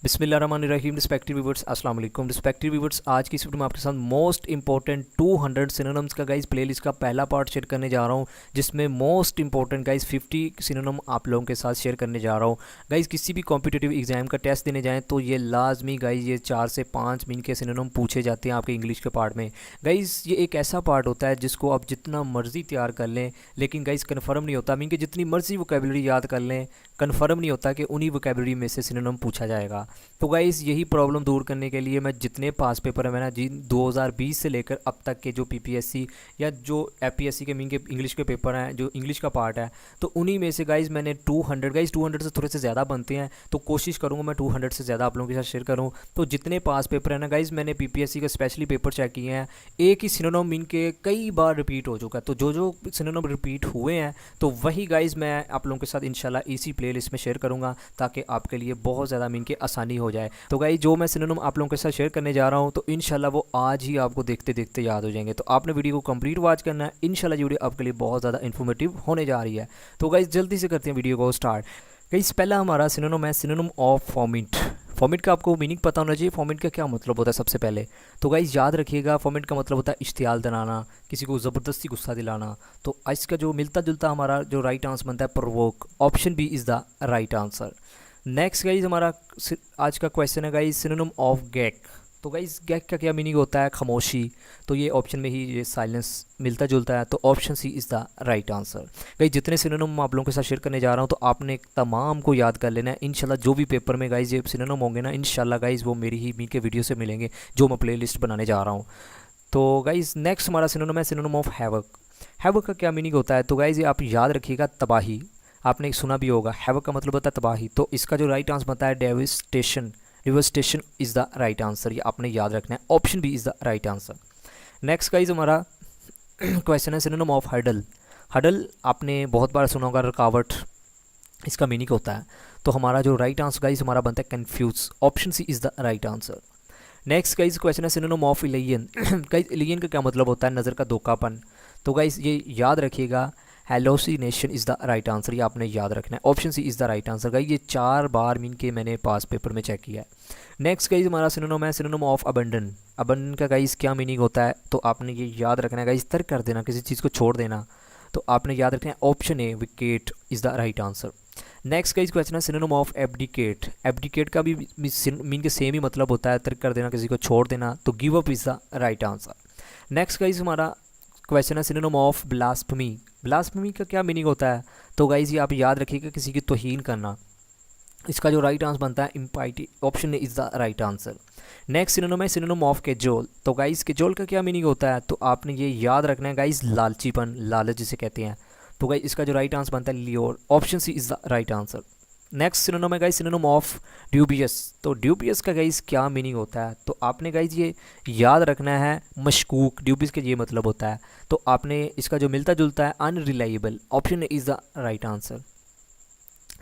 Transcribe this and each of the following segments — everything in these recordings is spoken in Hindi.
बिस्मिल्लाहिर्रहमानिर्रहीम। रिस्पेक्टिव व्यूअर्स, अस्सलाम वालेकुम। रिस्पेक्टिव व्यूअर्स, आज की इस वीडियो में आपके साथ मोस्ट इंपॉर्टेंट 200 सिनोनिम्स का गाइस प्लेलिस्ट का पहला पार्ट शेयर करने जा रहा हूं, जिसमें मोस्ट इंपॉर्टेंट गाइस 50 सिनोनिम आप लोगों के साथ शेयर करने जा रहा हूं। गाइस किसी भी कॉम्पिटिटिव एग्जाम का टेस्ट देने जाएं तो ये लाजमी गाइस ये 4 से 5 मीन के सिनोनिम पूछे जाते हैं आपके इंग्लिश के पार्ट में। गाइस ये एक ऐसा पार्ट होता है जिसको आप जितना मर्जी तैयार कर लें, लेकिन गाइस कन्फर्म नहीं होता। मीन कि जितनी मर्जी वोकैबुलरी याद कर लें, कन्फर्म नहीं होता कि उन्हीं वोकैबुलरी में से सिनोनिम पूछा जाएगा। तो गाइस यही प्रॉब्लम दूर करने के लिए मैं जितने पास पेपर है मैंने जिन 2020 से लेकर अब तक के जो पीपीएससी या जो एपीएससी के मीन के इंग्लिश के पेपर हैं, जो इंग्लिश का पार्ट है, तो उन्हीं में से गाइस मैंने 200 गाइस 200 से थोड़े से ज़्यादा बनते हैं, तो कोशिश करूँगा मैं 200 से ज़्यादा आप लोगों के साथ शेयर करूँ। तो जितने पास पेपर है ना गाइस, मैंने पीपीएससी का स्पेशली पेपर चेक किए हैं, एक ही सिनोनिम मीन के कई बार रिपीट हो चुका है। तो जो जो सिनोनिम रिपीट हुए हैं तो वही गाइस मैं आप लोगों के साथ इंशाल्लाह इसी प्लेलिस्ट में शेयर करूँगा, ताकि आपके लिए बहुत ज़्यादा मीन के आसानी हो जाए। तो गाइस जो मैं सिनोनिम आप लोगों के साथ शेयर करने जा रहा हूँ, तो इंशाल्लाह वो आज ही आपको देखते देखते याद हो जाएंगे। तो आपने वीडियो को कंप्लीट वॉच करना है, इंशाल्लाह ये वीडियो आपके लिए बहुत ज़्यादा इन्फॉर्मेटिव होने जा रही है। तो गाइस जल्दी से करते हैं वीडियो को स्टार्ट। गाइस पहला हमारा सिनोनिम है सिनोनिम ऑफ फॉर्मेट। फॉर्मेट का आपको मीनिंग पता होना चाहिए। फॉर्मेट का क्या मतलब होता है सबसे पहले, तो गाइस याद रखिएगा, फॉर्मेट का मतलब होता है इश्तियाल दिलाना, किसी को ज़बरदस्ती गुस्सा दिलाना। तो इसका जो मिलता जुलता हमारा जो राइट आंसर बनता है provoke. Option B is the right answer. Next guys हमारा आज का क्वेश्चन है गाइज सिनोनिम ऑफ गैग। तो गाइज गैग का क्या मीनिंग होता है? खामोशी। तो ये ऑप्शन में ही ये साइलेंस मिलता जुलता है, तो option C is the right answer. Guys जितने सिनोनिम आप लोगों के साथ शेयर करने जा रहा हूँ, तो आपने तमाम को याद कर लेना है। इंशाल्लाह जो भी पेपर में गाइज ये सिनोनिम होंगे ना, इंशाल्लाह गाइज वो मेरी ही मीन के वीडियो से मिलेंगे जो मैं प्ले लिस्ट बनाने जा रहा हूँ। तो गाइज नेक्स्ट हमारा सिनोनिम है सिनोनिम ऑफ हैवक। हैवक का क्या मीनिंग होता है? तो गाइज ये आप याद रखिएगा, तबाही। आपने सुना भी होगा, हैवक का मतलब होता है तबाही। तो इसका जो राइट आंसर बनता है devastation. Devastation is the right answer, ये आपने याद रखना है। Option B is the right answer. Next guys हमारा क्वेश्चन है सिनोनिम ऑफ हर्डल। हर्डल आपने बहुत बार सुना होगा, रुकावट इसका मीनिंग होता है। तो हमारा जो राइट आंसर गाइज हमारा बनता है confuse. Option C is the right answer. Next guys question है synonym of alien. Guys alien का क्या मतलब होता है? नज़र का धोखापन। तो गाइज ये याद रखिएगा, hallucination is the right answer, ये आपने याद रखना है। Option C is the right answer. Guys ये 4 बार मीन के मैंने पास पेपर में चेक किया है। नेक्स्ट गाइज हमारा सिनोनिम है सिनोनिम ऑफ अबंडन। अबंडन का गाइज क्या मीनिंग होता है? तो आपने ये याद रखना है गाइज, तर्क कर देना, किसी चीज़ को छोड़ देना। तो आपने याद रखना है option A wicket is the right answer. Next guys question है सिनोनिम ऑफ एब्डिकेट। एब्डिकेट का भी मीन के सेम ही मतलब होता है, तर्क कर देना, किसी को छोड़ देना। तो give up is the right answer. Next guys हमारा क्वेश्चन है सिनोनिम ऑफ ब्लास्फेमी। ब्लास्फेमी का क्या मीनिंग होता है? तो गाइज ये आप याद रखिएगा, किसी की तौहीन करना। इसका जो राइट आंसर बनता है impiety. Option is the right answer. Next synonym है सिनोनिम ऑफ केजोल। तो गाइज केजोल का क्या मीनिंग होता है? तो आपने ये याद रखना है गाइज, लालचीपन, लालच जिसे कहते हैं। तो गाइज इसका जो राइट आंसर बनता है लियोर। Option C is the right answer. Next synonym है गाइज सिनोनिम ऑफ ड्यूबियस। तो ड्यूबियस का गाइज क्या मीनिंग होता है? तो आपने गाइज ये याद रखना है मशकूक। ड्यूबियस का ये मतलब होता है। तो आपने इसका जो मिलता जुलता है unreliable. Option is the right answer.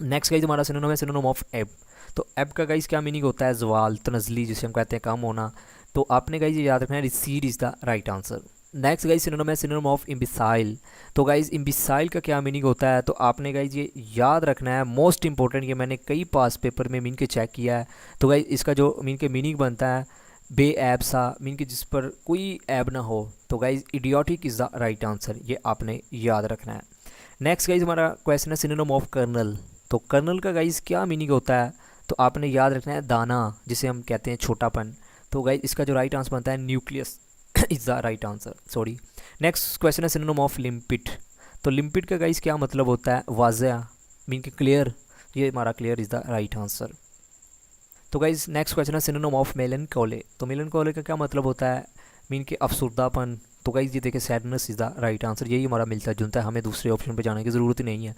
Next guys हमारा सिनोनिम है सिनोनिम ऑफ एब। तो एब का गाइज क्या मीनिंग होता है? जवाल, तनजली जिसे हम कहते हैं कम होना। तो आपने गाइज ये याद रखना है recede is the right answer. Next guys synonym है सिनोनिम ऑफ इम्बिसाइल। तो गाइज इम्बिसाइल का क्या मीनिंग होता है? तो आपने गाइज ये याद रखना है, मोस्ट इंपॉर्टेंट, ये मैंने कई पास पेपर में मीन के चेक किया है। तो गाइज इसका जो मीन के मीनिंग बनता है बेऐब सा, मीन के जिस पर कोई ऐब ना हो। तो guys idiotic is the right answer, ये आपने याद रखना है। नेक्स्ट गाइज हमारा क्वेश्चन है सिनोनिम ऑफ कर्नल। तो कर्नल का गाइज क्या मीनिंग होता है? तो आपने याद रखना है दाना, जिसे हम कहते हैं छोटापन। तो गाइज इसका जो राइट आंसर बनता है nucleus is the right answer, sorry. Next question है सिनोनिम ऑफ लिम्पिड। तो लिम्पिड का गाइज क्या मतलब होता है? वाज़ह, मीन के क्लियर। ये हमारा clear is the right answer. तो गाइज नेक्स्ट क्वेश्चन है सिनोनिम ऑफ मेलनकोले। तो मेलनकोले का क्या मतलब होता है? मीन के अफसुर्दापन। तो गाइज ये देखिए sadness is the right answer, यही हमारा मिलता जुलता है, हमें दूसरे ऑप्शन पे जाने की ज़रूरत ही नहीं है।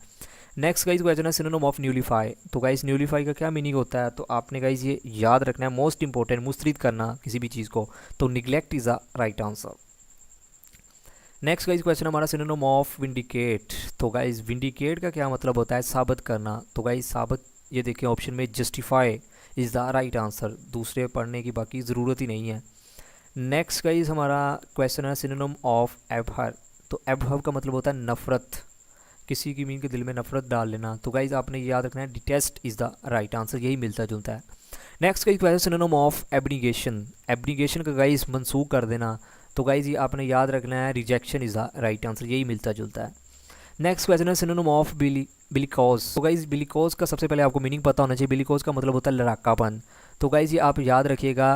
नेक्स्ट गाइज क्वेश्चन है सिनोनिम ऑफ न्यूलीफाई। तो गाइज न्यूलीफाई का क्या मीनिंग होता है? तो आपने गाइज ये याद रखना है, मोस्ट इंपॉर्टेंट, मुस्तरिद करना किसी भी चीज़ को। तो neglect is the right answer. Next guys question हमारा सिनोनिम ऑफ विंडिकेट। तो गाइज विंडिकेट का क्या मतलब होता है? साबित करना। तो गाइज साबित, ये देखिए ऑप्शन में justify is the right answer, दूसरे पढ़ने की बाकी ज़रूरत ही नहीं है। नेक्स्ट गाइज हमारा क्वेश्चन है सिनोनिम ऑफ एबहर। तो एबहर का मतलब होता है नफ़रत, किसी की मीन के दिल में नफरत डाल लेना। तो गाइज आपने याद रखना है detest is the right answer, यही मिलता जुलता है। Next guys question synonym of abnegation, abnegation का गाइस मनसूख कर देना, तो गाइस ये आपने याद रखना है rejection is the right answer, यही मिलता जुलता है। नेक्स्ट क्वेश्चन है सिनोनिम ऑफ बिलिकोज, तो गाइस बिलिकोज का सबसे पहले आपको मीनिंग पता होना चाहिए। बिलिकोज का मतलब होता है लड़ाकापन, तो गाइस ये आप याद रखिएगा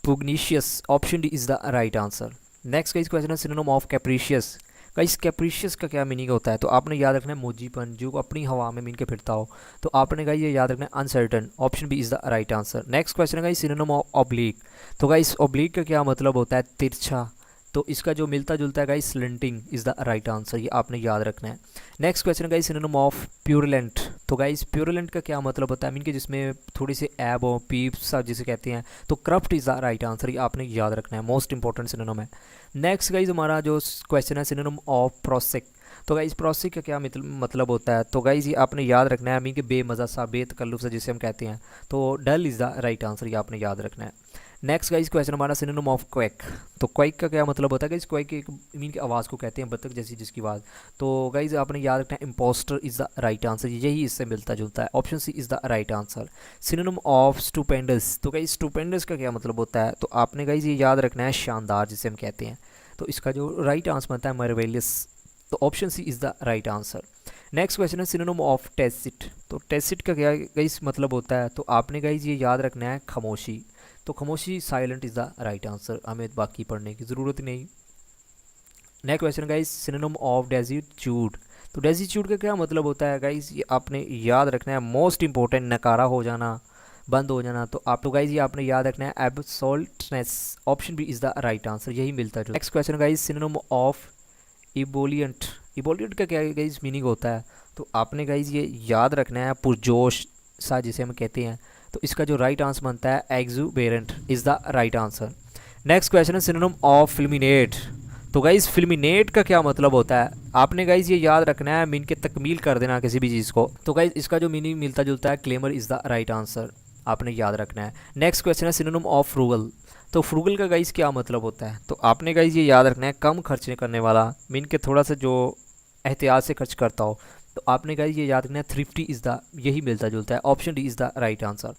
pugnacious, option D is the right answer. Next guys question है synonym of capricious, guys capricious का क्या मीनिंग होता है, तो आपने याद रखना है मोजीपन, जो अपनी हवा में मीन के फिरता हो, तो आपने गाइस ये याद रखना है uncertain, option B is the right answer. Next question है गाइस सिनोनिम ऑफ ऑब्लिक, तो गाइस ऑब्लिक का क्या मतलब होता है तिरछा, तो इसका जो मिलता जुलता है guys slanting is the right answer, ये आपने याद रखना है। नेक्स्ट क्वेश्चन है गाइस सिनोनिम ऑफ प्यूरलेंट, तो गाइस प्यूरलेंट का क्या मतलब होता है, मीन के जिसमें थोड़ी सी ऐब हो, पीप सा जिसे कहते हैं, तो corrupt is the right answer, ये आपने याद रखना है, मोस्ट इंपॉर्टेंट सिनोनिम है। नेक्स्ट गाइस हमारा जो क्वेश्चन है सिनोनिम ऑफ प्रोसिक, तो गाइस प्रोसिक का क्या मतलब होता है, तो गाइस ये आपने याद रखना है, मीन के बेमज़ा सा बेतकल्लुफ़ सा जिसे हम कहते हैं, तो डल इज़ द राइट आंसर, ये आपने याद रखना है। नेक्स्ट गाइस क्वेश्चन हमारा सिनोनिम ऑफ क्वैक, तो क्वैक का क्या मतलब होता है गाइस, क्वैक एक मीन की आवाज़ को कहते हैं, बतख जैसी जिसकी आवाज़, तो गाइस आपने याद रखना है impostor is the right answer, यही इससे मिलता जुलता है, option C is the right answer. Synonym of stupendous, तो गाइस स्टूपेंडस का क्या मतलब होता है, तो आपने गाइस ये याद रखना है शानदार जिसे हम कहते हैं, तो इसका जो राइट आंसर बनता है मरवेलियस, तो option C is the right answer. Next question है सिनोनिम ऑफ टेसिट, तो टेसिट का क्या गाइस मतलब होता है, तो आपने गाइस ये याद रखना है खामोशी, तो खामोशी silent is the right answer, हमें बाकी पढ़ने की ज़रूरत नहीं। Next question guys synonym of desuetude, तो डेजिट्यूड का क्या मतलब होता है गाइस, ये आपने याद रखना है मोस्ट इंपॉर्टेंट, नकारा हो जाना, बंद हो जाना, तो आप तो गाइस ये आपने याद रखना है absoluteness, option B is the right answer, यही मिलता है। Next question guys synonym of ebullient, ebullient का क्या गाइस मीनिंग होता है, तो आपने गाइस ये याद रखना है पुरजोश सा जिसे हम कहते हैं, तो इसका जो राइट आंसर बनता है exuberant is the right answer. Next question है सिनोनिम ऑफ फिल्मिनेट, तो गाइस फिल्मिनेट का क्या मतलब होता है, आपने गाइस ये याद रखना है मीन के तकमील कर देना किसी भी चीज़ को, तो गाइस इसका जो मीनिंग मिलता जुलता है claimer is the right answer, आपने याद रखना है। नेक्स्ट क्वेश्चन है सिनोनिम ऑफ फ्रूगल, तो फ्रूगल का गाइस क्या मतलब होता है, तो आपने गाइस ये याद रखना है कम खर्च करने वाला, मीन के थोड़ा सा जो एहतियात से खर्च करता हो, तो आपने गाइस ये याद रखना है थ्रिफ्टी इज़ द, यही मिलता जुलता है, option D is the right answer.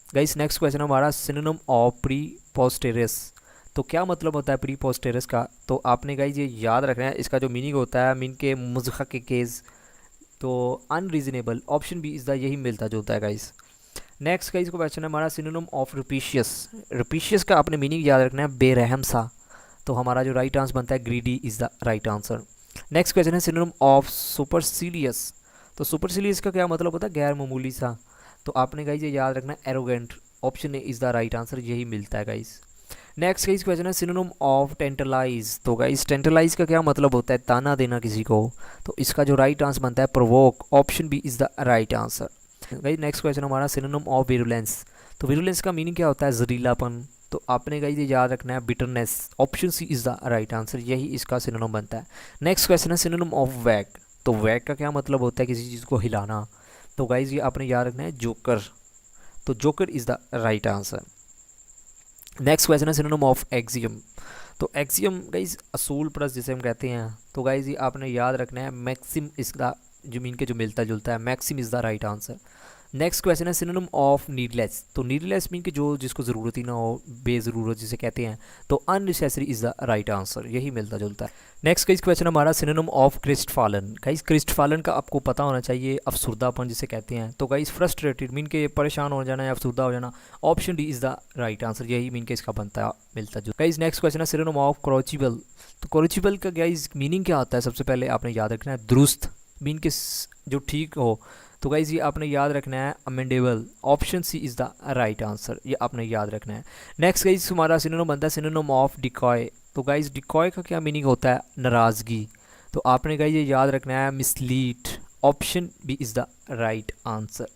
Guys next question हमारा सिनोनिम ऑफ प्री पोस्टेरस, तो क्या मतलब होता है प्री पोस्टेरस का, तो आपने गाइस ये याद रखना है, इसका जो मीनिंग होता है मीन के मुज़्ज़ा के केस, तो unreasonable, option B is the, यही मिलता जुलता है गाइस। नेक्स्ट गाइस क्वेश्चन है हमारा सिनोनिम ऑफ रपिशियस, रपिशियस का आपने मीनिंग याद रखना है बेरहम सा, तो हमारा जो राइट आंसर बनता है greedy is the right answer. Next question है सिनोनिम ऑफ सुपरसिलियस, तो सुपरसिलियस का क्या मतलब होता है गैर मामूली सा, तो आपने गाइस ये याद रखना है arrogant, option A is the right answer, यही मिलता है गाइस। नेक्स्ट गाइस क्वेश्चन है सिनोनिम ऑफ टेंटलाइज, तो गाइस टेंटलाइज का क्या मतलब होता है ताना देना किसी को, तो इसका जो राइट आंसर बनता है provoke, option B is the right answer. Guys next question हमारा सिनोनिम ऑफ विरुलेंस, तो विरुलेंस का मीनिंग क्या होता है जहरीलापन, तो आपने गाइस ये याद रखना है bitterness, option C is the right answer, यही इसका सिनोनिम बनता है। नेक्स्ट क्वेश्चन है सिनोनिम ऑफ वैग, तो वैग का क्या मतलब होता है किसी चीज़ को हिलाना, तो गाइस ये आपने याद रखना है जोकर, तो joker is the right answer. Next question है सिनोनिम ऑफ एक्सियम, तो एक्सियम गाइस असूल प्लस जिसे हम कहते हैं, तो गाइस ये आपने याद रखना है मैक्सिम इसका जमीन के जो मिलता जुलता है, maxim is the right answer. Next question है सिनोनिम ऑफ नीडलेस, तो नीडलेस मीन कि जो जिसको ज़रूरत ही ना हो, बेज़रूरत जिसे कहते हैं, तो unnecessary is the right answer, यही मिलता जुलता है। नेक्स्ट गाइस क्वेश्चन हमारा सिनोनिम ऑफ क्रिस्टफालन, गाइस क्रिस्टफालन का आपको पता होना चाहिए अफसुर्दापन जिसे कहते हैं, तो गाइस फ्रस्ट्रेटेड मीन के परेशान हो जाना या अफसुर्दा हो जाना, option D is the right answer, यही मीन के इसका बनता है मिलता जुलता। गाइस नेक्स्ट क्वेश्चन है सिनोनिम ऑफ क्रोचिबल, तो क्रोचिबल का गाइस मीनिंग क्या होता है, सबसे पहले आपने याद रखना है दुरुस्त, मीन के जो ठीक हो, तो गाइस ये आपने याद रखना है amendable, option C is the right answer, ये आपने याद रखना है। नेक्स्ट गाइस हमारा सिनोनिम बनता है सिनोनिम ऑफ डिकॉय, तो गाइस डिकॉय का क्या मीनिंग होता है नाराज़गी, तो आपने गाइस ये याद रखना है mislead, option B is the right answer.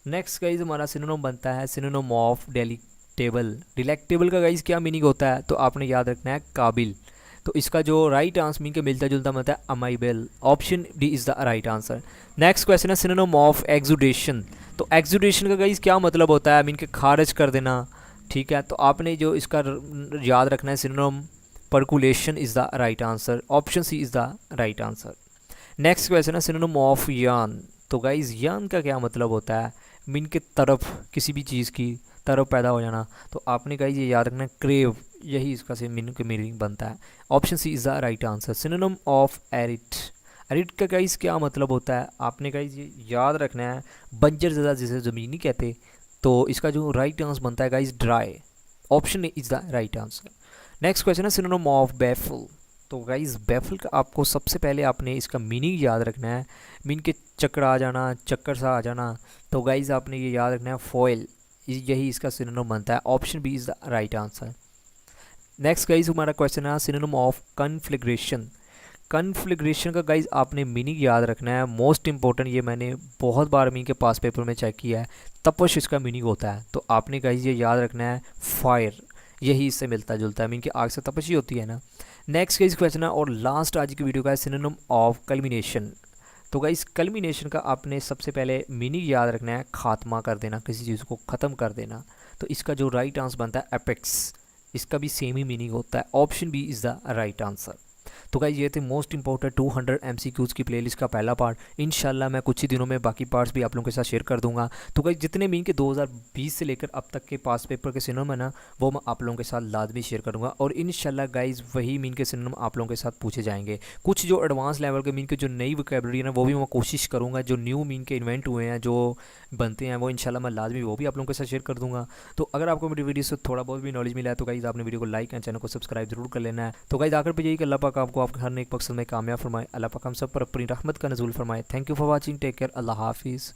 Next guys हमारा सिनोनिम बनता है सिनोनिम ऑफ डिलेक्टेबल, डिलेक्टेबल का गाइस क्या मीनिंग होता है, तो आपने याद रखना है काबिल, तो इसका जो राइट आंसर मीन के मिलता जुलता मतलब है amiable, option D is the right answer. Next question है सिनोनिम ऑफ एक्सुडेशन, तो एक्सुडेशन का गाइस क्या मतलब होता है मीन के खारिज कर देना, ठीक है, तो आपने जो इसका याद रखना है synonym percolation is the right answer, option C is the right answer. Next question है सिनोनिम ऑफ यान, तो गाइस यान का क्या मतलब होता है मीन के तरफ किसी भी चीज़ की, तरफ पैदा हो जाना। तो आपने गाइज ये याद रखना है, क्रेव, यही इसका से मीनिंग बनता है। Option C is the right answer. Synonym of arid, arid का गाइज क्या मतलब होता है, आपने गाइज ये याद रखना है, बंजर ज़्यादा जिसे ज़मीन नहीं कहते। तो इसका जो राइट आंसर बनता है guys dry, option is the right answer. Next question है सिनोनिम ऑफ बैफल। तो गाइज बैफल का आपको सबसे पहले आपने इसका मीनिंग याद रखना है, मीन के चक्कर आ जाना, चक्कर सा आ जाना। तो गाइज आपने ये याद रखना है फॉयल, यही इसका सिनोनिम बनता है। Option B is the right answer. Next guys हमारा क्वेश्चन है सिनोनिम ऑफ कन्फ्लिग्रेशन। कन्फ्लिग्रेशन का गाइज आपने मीनिंग याद रखना है, मोस्ट इंपॉर्टेंट, ये मैंने बहुत बार मीन के पास पेपर में चेक किया है। तपश इसका मीनिंग होता है। तो आपने गाइज ये याद रखना है फायर, यही इससे मिलता जुलता है, मीन कि आग से तपश ही होती है ना। नेक्स्ट गाइज क्वेश्चन है और लास्ट आज की वीडियो का है सिनोनिम ऑफ कल्मिनेशन। तो गाइज कल्मिनेशन का आपने सबसे पहले मीनिंग याद रखना है, खात्मा कर देना, किसी चीज़ को ख़त्म कर देना। तो इसका जो राइट आंसर बनता है एपेक्स, इसका भी सेम ही मीनिंग होता है। Option B is the right answer. तो गाइस ये थे मोस्ट इंपॉर्टेंट 200 MCQs की प्लेलिस्ट का पहला पार्ट। इंशाल्लाह मैं कुछ ही दिनों में बाकी पार्ट्स भी आप लोगों के साथ शेयर कर दूंगा। तो गाइस जितने मीन के 2020 से लेकर अब तक के पास पेपर के सिनोनिम है ना, वो मैं आप लोगों के साथ लाजमी शेयर करूँगा। और इंशाल्लाह गाइस वही मीन के सिनोनिम आप लोगों के साथ पूछे जाएंगे। कुछ जो एडवांस लेवल के मीन के जो नई वोकैबुलरी है ना, वो भी मैं कोशिश करूँगा, जो न्यू मीन के इन्वेंट हुए हैं, जो बनते हैं, वो इंशाल्लाह मैं लाजमी वो भी आप लोगों के साथ शेयर कर दूँगा। तो अगर आपको मेरी वीडियो से थोड़ा बहुत भी नॉलेज मिला है तो गाइस आपने वीडियो को लाइक एंड चैनल को सब्सक्राइब जरूर कर लेना है। तो गाइस आखिर पे यही कि अल्लाह पाक आपको आपके हर नेक मकसद में कामयाब फरमाए, अल्लाह पाक हम सब पर अपनी रहमत का नज़ूल फरमाए। Thank you for watching, take care, अल्लाह हाफिज़।